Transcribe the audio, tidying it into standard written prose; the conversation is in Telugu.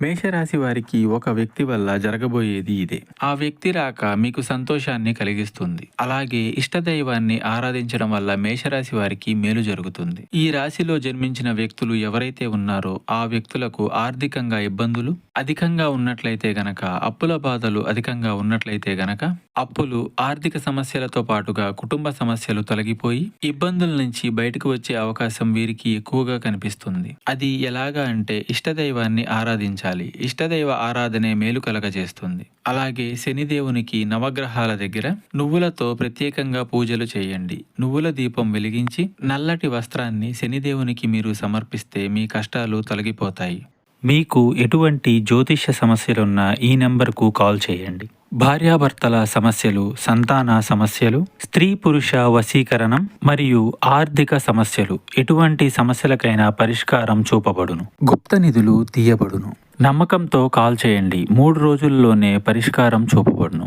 మేషరాశి వారికి ఒక వ్యక్తి వల్ల జరగబోయేది ఇదే. ఆ వ్యక్తి రాక మీకు సంతోషాన్ని కలిగిస్తుంది. అలాగే ఇష్టదైవాన్ని ఆరాధించడం వల్ల మేషరాశి వారికి మేలు జరుగుతుంది. ఈ రాశిలో జన్మించిన వ్యక్తులు ఎవరైతే ఉన్నారో ఆ వ్యక్తులకు ఆర్థికంగా ఇబ్బందులు అధికంగా ఉన్నట్లయితే గనక, అప్పుల బాధలు అధికంగా ఉన్నట్లయితే గనక, అప్పులు, ఆర్థిక సమస్యలతో పాటుగా కుటుంబ సమస్యలు తొలగిపోయి ఇబ్బందుల నుంచి బయటకు వచ్చే అవకాశం వీరికి ఎక్కువగా కనిపిస్తుంది. అది ఎలాగా అంటే ఇష్టదైవాన్ని ఆరాధించాలి. ఇష్టదైవ ఆరాధనే మేలు కలగజేస్తుంది. అలాగే శనిదేవునికి నవగ్రహాల దగ్గర నువ్వులతో ప్రత్యేకంగా పూజలు చేయండి. నువ్వుల దీపం వెలిగించి నల్లటి వస్త్రాన్ని శనిదేవునికి మీరు సమర్పిస్తే మీ కష్టాలు తొలగిపోతాయి. మీకు ఎటువంటి జ్యోతిష్య సమస్యలున్నా ఈ నెంబర్కు కాల్ చేయండి. భార్యాభర్తల సమస్యలు, సంతాన సమస్యలు, స్త్రీ పురుష వశీకరణం మరియు ఆర్థిక సమస్యలు, ఎటువంటి సమస్యలకైనా పరిష్కారం చూపబడును. గుప్త నిధులు తీయబడును. నమ్మకంతో కాల్ చేయండి. 3 రోజుల్లోనే పరిష్కారం చూపబడును.